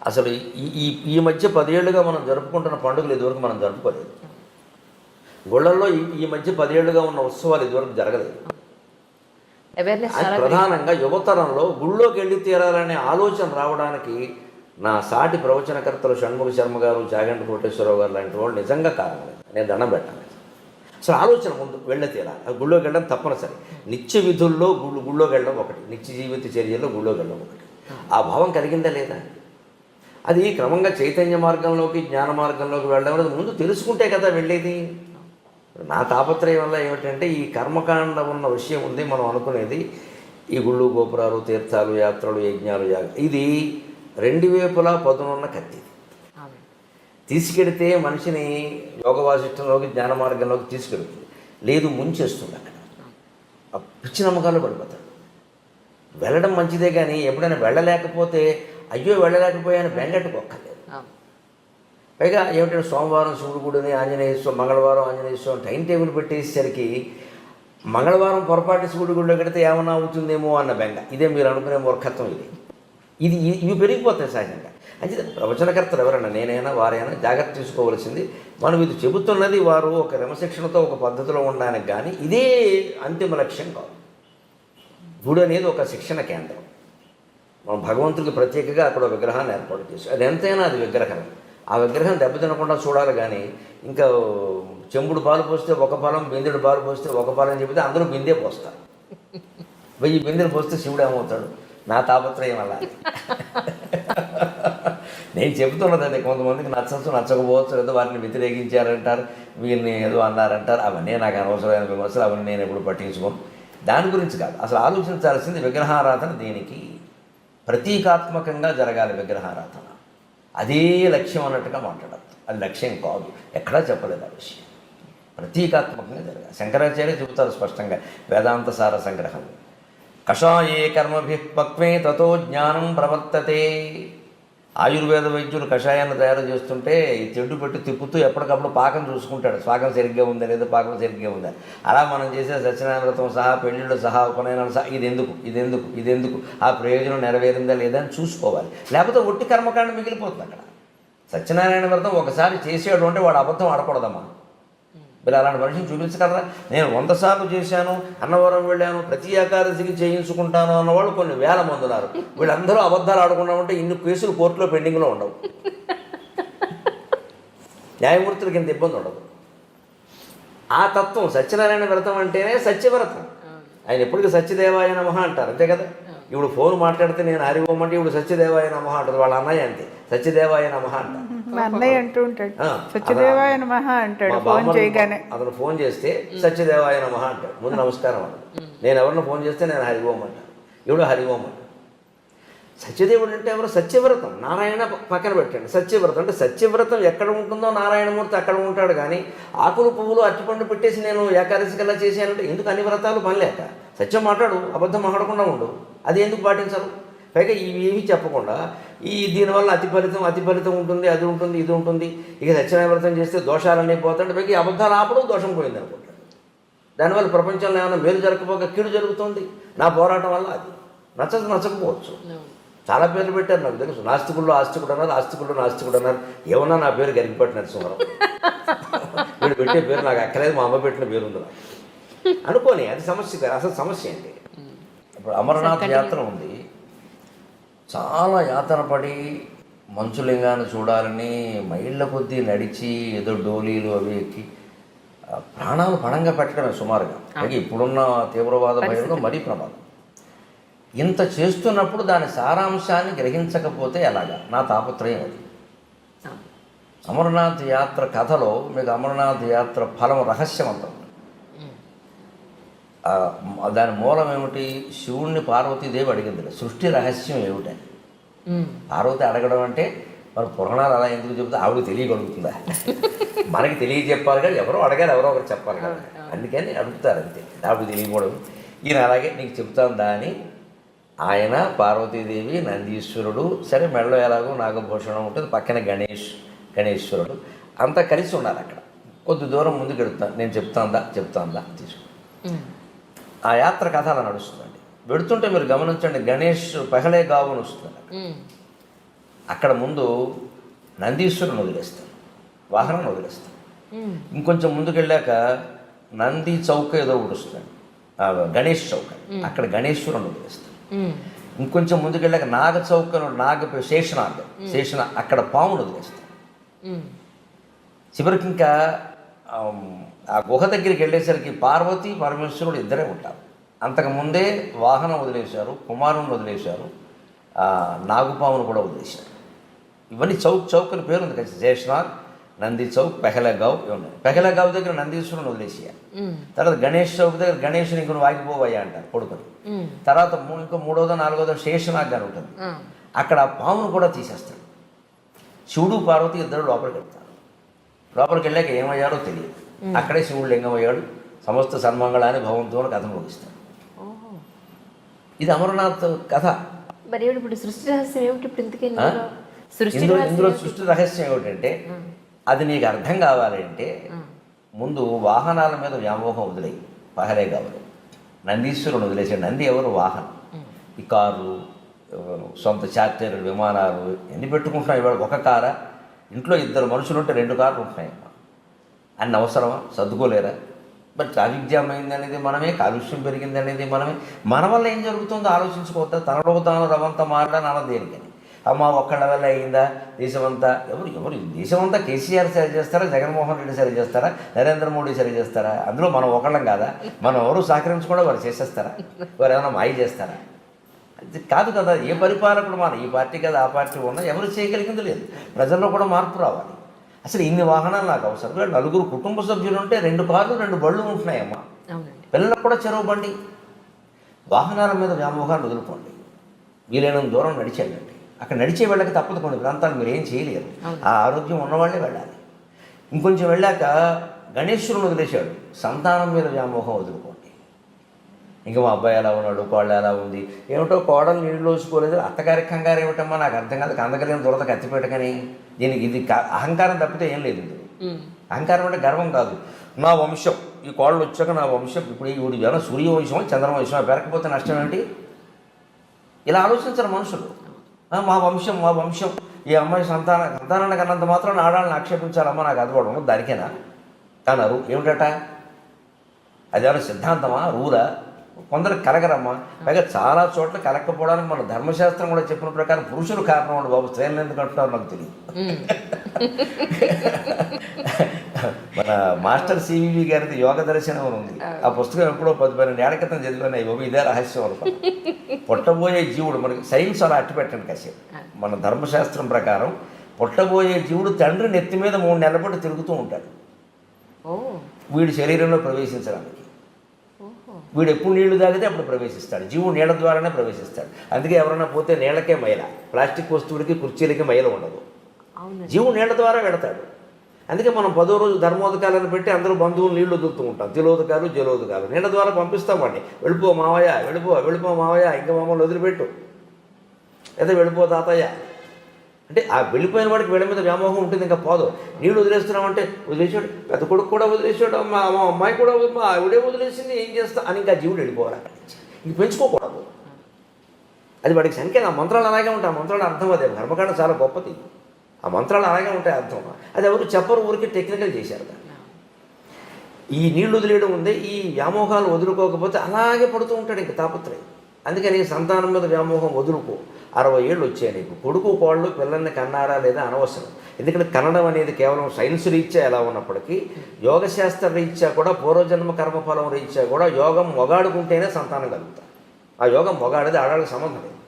అసలు ఈ ఈ ఈ మధ్య 10 ఏళ్ళుగా మనం జరుపుకుంటున్న పండుగలు ఇదివరకు మనం జరుపుకోలేదు. గుళ్ళల్లో ఈ మధ్య 10 ఏళ్ళుగా ఉన్న ఉత్సవాలు ఇదివరకు జరగలేదు. ప్రధానంగా యువతరంలో గుళ్ళోకి వెళ్ళి తీరాలనే ఆలోచన రావడానికి నా సాటి ప్రవచనకర్తలు షణ్ముఖ శర్మ గారు, చాగంటి కోటేశ్వరరావు గారు లాంటి వాళ్ళు నిజంగా కారణం లేదు. నేను దండం పెట్టాను. అసలు ఆలోచన ముందు వెళ్ళే తీరాలి. గుళ్ళోకి వెళ్ళడం తప్పనిసరి. నిత్య విధుల్లో గుళ్ళోకి వెళ్ళడం ఒకటి, నిత్య జీవిత చర్యల్లో గుళ్ళోకి వెళ్ళడం ఒకటి. ఆ భావం కలిగిందా లేదా? అది క్రమంగా చైతన్య మార్గంలోకి, జ్ఞాన మార్గంలోకి వెళ్ళడం అనేది ముందు తెలుసుకుంటే కదా వెళ్ళేది. నా తాపత్రయం వల్ల ఏమిటంటే ఈ కర్మకాండ ఉన్న విషయం ఉంది. మనం అనుకునేది ఈ గుళ్ళు, గోపురాలు, తీర్థాలు, యాత్రలు, యజ్ఞాలు, ఇది 2 వైపులా పదునున్న కత్తి. తీసుకెడితే మనిషిని యోగ వాసిష్టంలోకి, జ్ఞాన మార్గంలోకి తీసుకెడుతుంది. లేదు, ముంచేస్తుంది. అక్కడ ఆ పిచ్చి నమ్మకాలు పడిపోతాడు. వెళ్ళడం మంచిదే, కానీ ఎప్పుడైనా వెళ్ళలేకపోతే అయ్యో వెళ్ళలేకపోయాను బెంగట్టుకోక్కర్లేదు. పైగా ఏమిటంటే సోమవారం శివుడు గుడిని, ఆంజనేయ స్వామి, మంగళవారం ఆంజనేయ స్వామి టైం టేబుల్ పెట్టేసరికి మంగళవారం పొరపాటు శివుడి గుడిలో కడితే ఏమన్నా అవుతుందేమో అన్న బెంగ. ఇదే మీరు అనుకునే మూర్ఖత్వం. ఇవి పెరిగిపోతాయి సహజంగా. అంటే ప్రవచనకర్తలు ఎవరైనా, నేనైనా వారైనా జాగ్రత్త తీసుకోవాల్సింది, మనం ఇది చెబుతున్నది వారు ఒక క్రమశిక్షణతో ఒక పద్ధతిలో ఉండడానికి, కానీ ఇదే అంతిమ లక్ష్యం కాదు. గుడి అనేది ఒక శిక్షణ కేంద్రం. మనం భగవంతుడికి ప్రత్యేకంగా అక్కడ విగ్రహాన్ని ఏర్పాటు చేసి, అది ఎంతైనా అది విగ్రహం. ఆ విగ్రహం దెబ్బతినకుండా చూడాలి. కానీ ఇంకా చెంబుడు పాలు పోస్తే ఒక పాలం, బిందెడు పాలు పోస్తే ఒక పాలం చెబితే అందరూ బిందే పోస్తారు. 1000 బిందెలు పోస్తే శివుడు ఏమవుతాడు? నా తాపత్రయం అలా. నేను చెబుతున్నది అదే. కొంతమందికి నచ్చచ్చు, నచ్చకపోవచ్చు, లేదా వారిని వ్యతిరేకించారంటారు, వీరిని ఏదో అన్నారంటారు. అవన్నీ నాకు అనవసరమైన విమర్శలు, అవన్నీ నేను ఎప్పుడు పట్టించుకోను. దాని గురించి కాదు. అసలు ఆలోచించాల్సింది విగ్రహారాధన దేనికి? ప్రతీకాత్మకంగా జరగాలి విగ్రహారాధన. అదే లక్ష్యం అన్నట్టుగా మాట్లాడద్దు. అది లక్ష్యం కాదు, ఎక్కడా చెప్పలేదు ఆ విషయం. ప్రతీకాత్మకంగా జరగాలి. శంకరాచార్య చెబుతారు స్పష్టంగా వేదాంత సార సంగ్రహం. కషాయే కర్మభి పక్వే తతో జ్ఞానం ప్రవర్తతే. ఆయుర్వేద వైద్యులు కషాయాన్ని తయారు చేస్తుంటే ఈ తెడ్డు పెట్టి తిప్పుతూ ఎప్పటికప్పుడు పాకం చూసుకుంటాడు, పాకం సరిగ్గా ఉందా లేదా, పాకం సరిగ్గా ఉందా. అలా మనం చేసే సత్యనారాయణ వ్రతం సహా, పెళ్ళిళ్ళు సహా, ఉపనయనాలు సహా, ఇదెందుకు ఆ ప్రయోజనం నెరవేరిందా లేదా అని చూసుకోవాలి. లేకపోతే ఒట్టి కర్మకాండ మిగిలిపోతుంది అక్కడ. సత్యనారాయణ వ్రతం ఒకసారి చేసేవాడు అంటే వాడు అబద్ధం ఆడకూడదమ్మా. మీరు అలాంటి మనిషిని చూపించగలరా? నేను 100 సార్లు చేశాను, అన్నవరం వెళ్ళాను, ప్రతి ఏకాదశికి చేయించుకుంటాను అన్నవాళ్ళు కొన్ని వేల మంది ఉన్నారు. వీళ్ళందరూ అబద్ధాలు ఆడకుండా ఉంటే ఇన్ని కేసులు కోర్టులో పెండింగ్లో ఉండవు. న్యాయమూర్తులకి ఇంత ఇబ్బంది ఉండదు. ఆ తత్వం సత్యనారాయణ వ్రతం అంటేనే సత్యవ్రతం. ఆయన ఎప్పటికీ సత్యదేవాయ నమః అంటారు, అంతే కదా. ఇప్పుడు ఫోన్ మాట్లాడితే నేను హరి ఓం అంటే ఇప్పుడు సత్యదేవాయ నమః అంటారు. వాళ్ళ అన్నయ్య అంతే, సత్యదేవాయ నమః అంటారు. అన్నయ్య అంటూ ఉంటాడు, సత్యదేవాయ నమః అంటాడు. ఫోన్ చేయగానే అతను ఫోన్ చేస్తే సత్యదేవాయ నమః అంటాడు. ముందు నమస్కారం అంటాడు. నేను ఎవరిని ఫోన్ చేస్తే నేను హరి ఓం అంటాను, ఇప్పుడు హరి ఓం అంటాడు. సత్యదేవుడు అంటే ఎవరు? సత్యవ్రతం. నారాయణ పక్కన పెట్టండి. సత్యవ్రతం అంటే సత్యవ్రతం ఎక్కడ ఉంటుందో నారాయణమూర్తి అక్కడ ఉంటాడు. కానీ ఆకులు పువ్వులు అరటిపండు పెట్టేసి నేను ఏకాదశి కల్లా చేశానంటే ఎందుకు? అన్ని వ్రతాలు పని లేక. సత్యం మాట్లాడు, అబద్ధం మాట్లాడకుండా ఉండు. అది ఎందుకు పాటించరు? పైగా ఇవి చెప్పకుండా దీనివల్ల అతి ఫలితం ఉంటుంది, అది ఉంటుంది, ఇది ఉంటుంది, ఇక సత్యనారాయణ వ్రతం చేస్తే దోషాలన్నీ పోతాడు. పైగా ఈ అబద్ధాలు ఆపడం దోషం పోయింది అనుకుంటాడు. దానివల్ల ప్రపంచంలో ఏమైనా మేలు జరగకపోక కీడు జరుగుతుంది. నా పోరాటం వల్ల అది నచ్చకపోవచ్చు. చాలా పేర్లు పెట్టారు నాకు తెలుసు. నాస్తికుల్లో ఆస్తికుడు అన్నారు, ఆస్తికుల్లో నాస్తికుడు అన్నారు. ఏమన్నా నా పేరు గరిగిపట్టి నరసింహారావు. వీడు పెట్టే పేరు నాకు అక్కలేదు, మా అమ్మ పెట్టిన పేరు ఉంది అనుకోని. అది సమస్య కాదు. అసలు సమస్య ఏంటి? ఇప్పుడు అమరనాథ్ యాత్ర ఉంది. చాలా యాతన పడి మంచులింగాన్ని చూడాలని మైళ్ళ కొద్దీ నడిచి ఏదో డోలీలు అవి ఎక్కి ప్రాణాలు పణంగా పెట్టడమే సుమారుగా. అలాగే ఇప్పుడున్న తీవ్రవాద భయంలో మరీ ప్రమాదం. ఇంత చేస్తున్నప్పుడు దాని సారాంశాన్ని గ్రహించకపోతే ఎలాగా? నా తాపత్రయం అది. అమరనాథ్ యాత్ర కథలో మీకు అమరనాథ్ యాత్ర ఫలం రహస్యం అంత. దాని మూలం ఏమిటి? శివుణ్ణి పార్వతీదేవి అడిగింది, సృష్టి రహస్యం ఏమిటని. పార్వతి అడగడం అంటే మరి పురాణాలు అలా ఎందుకు చెబుతా? ఆవిడ తెలియగలుగుతుందా? మనకి తెలియజెప్పాలి కదా, ఎవరో అడగాలి, ఎవరో ఒకరు చెప్పాలి కదా, అందుకని అడుగుతారు అంతే. ఆవిడ తెలియకూడదు. ఈయన అలాగే నీకు చెప్తాందా అని ఆయన, పార్వతీదేవి, నందీశ్వరుడు, సరే మెడలో ఎలాగో నాగభూషణం ఉంటుంది, పక్కన గణేశ్వరుడు అంతా కలిసి ఉన్నారు అక్కడ. కొద్ది దూరం ముందుకు వెళుతాను, నేను చెప్తాందా తీసుకు. ఆ యాత్ర కథ అలా నడుస్తుందండి. వెడుతుంటే మీరు గమనించండి, గణేష్ పహలే గావును వస్తుంది. అక్కడ ముందు నందీశ్వరుని వదిలేస్తాను, వాహనం వదిలేస్తాను. ఇంకొంచెం ముందుకు వెళ్ళాక నంది చౌక ఏదో ఒకటి వస్తుంది, గణేష్ చౌక, అక్కడ గణేశ్వరుని వదిలేస్తాను. ఇంకొంచెం ముందుకు వెళ్ళాక నాగ చౌక, శేషనాగ్ అక్కడ పామును వదిలేస్తాను. చివరికి ఇంకా ఆ గుహ దగ్గరికి వెళ్ళేసరికి పార్వతి పరమేశ్వరుడు ఇద్దరే ఉంటారు. అంతకుముందే వాహనం వదిలేశారు, కుమారుని వదిలేశారు, నాగుపామును కూడా వదిలేశారు. ఇవన్నీ చౌక్ అని పేరు ఉంది కదా, శేషనాగ్, నంది చౌక్, పెహలగావ్ ఇవన్నీ. పెహలగావ్ దగ్గర నందీశ్వరుని వదిలేసేయాలి. తర్వాత గణేష్ చౌక్ దగ్గర గణేషుని ఇంకొన్ని వాగిపోవయ్యా అంటారు కొడుకుని. తర్వాత ఇంకో 3వ 4వ శేషనాగ్ అని ఉంటుంది, అక్కడ పామును కూడా తీసేస్తాడు. శివుడు పార్వతి ఇద్దరు లోపలికి వెళ్తారు. లోపలికి వెళ్ళాక ఏమయ్యాడో తెలియదు. అక్కడే శివుడు లింగమయ్యాడు. సమస్త సన్మంగళాన్ని భవంతో కథ ముగిస్తాడు. ఇది అమరనాథ్ కథ. మరి ఇప్పుడు సృష్టి రహస్యం ఏమిటి? ఇప్పుడు ఇందులో సృష్టి రహస్యం ఏమిటంటే, అది నీకు అర్థం కావాలంటే ముందు వాహనాల మీద వ్యామోహం వదిలేయి. పహలే కావాలి, నందీశ్వరుని వదిలేసాడు. నంది ఎవరు? వాహనం. ఈ కార్లు, సొంత చార్టర్లు, విమానాలు ఎన్ని పెట్టుకుంటున్నాయి ఇవాళ? ఒక కారా? ఇంట్లో 2 మనుషులు ఉంటే 2 కార్లు ఉంటున్నాయమ్మా. అన్ని అవసరమా? సర్దుకోలేరా? మరి ట్రాఫిక్ జామ్ అయింది అనేది మనమే, కాలుష్యం పెరిగింది అనేది మనమే. మన వల్ల ఏం జరుగుతుందో ఆలోచించుకోవద్దా? తనలో తాను రవంతా మారడానికి అన్నది దేనికని? అమ్మ ఒక్కళ్ళ వల్ల అయిందా? దేశమంతా ఎవరు దేశమంతా కేసీఆర్ సరి చేస్తారా, జగన్మోహన్ రెడ్డి సరి చేస్తారా, నరేంద్ర మోడీ సరి చేస్తారా? అందులో మనం ఒకళ్ళం కాదా? మనం ఎవరు సహకరించకుండా వారు చేసేస్తారా? వారు ఏమైనా మాయ చేస్తారా? అది కాదు కదా. ఏ పరిపాలకుడు మన ఈ పార్టీ కదా ఆ పార్టీ ఉన్నా ఎవరు చేయగలిగింది లేదు. ప్రజల్లో కూడా మార్పు రావాలి. అసలు ఇన్ని వాహనాలు నాకు అవసరం. 4 కుటుంబ సభ్యులు ఉంటే 2 కార్లు 2 బళ్ళు ఉంటున్నాయమ్మా. పిల్లలకు కూడా చెరువు బండి. వాహనాల మీద వ్యామోహాన్ని వదులుకోండి. వీలైనంత దూరం నడిచేయండి. అక్కడ నడిచే వెళ్ళక తప్పదు. కొన్ని ప్రాంతాలు మీరు ఏం చేయలేరు. ఆ ఆరోగ్యం ఉన్నవాళ్ళే వెళ్ళాలి. ఇంకొంచెం వెళ్ళాక గణేశ్వరుని వదిలేశాడు. సంతానం మీద వ్యామోహం వదులుకోండి. ఇంకా మా అబ్బాయి ఎలా ఉన్నాడు, కోళ్ళు ఎలా ఉంది, ఏమిటో కోడలు నీళ్ళు లోసుకోలేదు, అత్తగారి కంగారు ఏమిటమ్మా నాకు అర్థం కాదు. కందకలేని దురద కత్తిపెట్టకని. దీనికి ఇది అహంకారం తప్పితే ఏం లేదు. అహంకారం అంటే గర్వం కాదు. నా వంశం, ఈ కోళ్ళు వచ్చాక నా వంశం, ఇప్పుడు ఈ ఊడి జనం సూర్యవంశం చంద్రవంశం పెరగకపోతే నష్టం ఏంటి? ఇలా ఆలోచించరు మనుషులు. మా వంశం, ఈ అమ్మాయి సంతానాన్ని కన్నంత మాత్రం ఆడాలని ఆక్షేపించాలమ్మా నాకు అదవడం దానికేనా అన్నారు. ఏమిటట? అదేమైనా సిద్ధాంతమా, రూలా? కొందరు కలగరమ్మా. పైగా చాలా చోట్ల కలగకపోవడానికి మన ధర్మశాస్త్రం కూడా చెప్పిన ప్రకారం పురుషులు కారణం అండి బాబు. స్త్రీలను ఎందుకు అంటున్నారు నాకు తెలియదు. మన మాస్టర్ సివివి గారిది యోగ దర్శనం అని ఉంది. ఆ పుస్తకం ఎప్పుడో 10-12 ఏళ్ల క్రితం చదివాను. బాబు ఇదే రహస్యం అనుకో. పుట్టబోయే జీవుడు, మనకి సైన్స్ అలా అట్టి పెట్టండి కాసేపు. మన ధర్మశాస్త్రం ప్రకారం పుట్టబోయే జీవుడు తండ్రి నెత్తి మీద 3 నెలల పాటు తిరుగుతూ ఉంటాడు వీడి శరీరంలో ప్రవేశించడానికి. వీడు ఎప్పుడు నీళ్లు తాగితే అప్పుడు ప్రవేశిస్తాడు. జీవుడు నీళ్ళ ద్వారానే ప్రవేశిస్తాడు. అందుకే ఎవరైనా పోతే నీళ్ళకే మైల, ప్లాస్టిక్ వస్తువులకి కుర్చీలకి మైల ఉండదు. జీవుడు నీళ్ళ ద్వారా వెడతాడు. అందుకే మనం 10వ రోజు ధర్మోదకాలను పెట్టి అందరూ బంధువులు నీళ్లు వదులుతూ ఉంటాం. తిలోదకాలు, జలోదకాలు నీళ్ళ ద్వారా పంపిస్తామండి. వెళ్ళిపో మావయ్య, వెళ్ళిపో మావయ్య, ఇంకా మమ్మల్ని వదిలిపెట్టు, లేదా వెళ్ళిపో తాతయ్య అంటే ఆ వెళ్ళిపోయిన వాడికి వీళ్ళ మీద వ్యామోహం ఉంటుంది. ఇంకా పోదు. నీళ్ళు వదిలేస్తున్నామంటే వదిలేసాడు, పెద్ద కొడుకు కూడా వదిలేసాడు, మా అమ్మాయి కూడా ఆవిడే వదిలేసింది, ఏం చేస్తా అని ఇంకా జీవుడు వెళ్ళిపోవాలి. ఇంక పెంచుకోకూడదు. అది వాడికి సంఖ్య. ఆ మంత్రాలు అలాగే ఉంటాయి. ఆ మంత్రాలు అర్థం అదే. కర్మకాండ చాలా గొప్పది. ఆ మంత్రాలు అలాగే ఉంటాయి అర్థం. అది ఎవరు చెప్పరు, ఊరికి టెక్నికల్ చేశారు దాన్ని. ఈ నీళ్లు వదిలేయడం ఉంది. ఈ వ్యామోహాలు వదులుకోకపోతే అలాగే పడుతూ ఉంటాడు ఇంక తాపత్రయం. అందుకని సంతానం మీద వ్యామోహం వదులుకో. 60 ఏళ్ళు వచ్చాయి నీకు. కొడుకు కోళ్ళు పిల్లల్ని కన్నారా లేదా అనవసరం. ఎందుకంటే కన్నడం అనేది కేవలం సైన్స్ రీత్యా ఎలా ఉన్నప్పటికీ యోగశాస్త్ర రీత్యా కూడా, పూర్వజన్మ కర్మఫలం రీత్యా కూడా యోగం మొగాడుకుంటేనే సంతానం కలుగుతారు. ఆ యోగం మొగాడిది ఆడాళ్ళకి సంబంధం లేదు.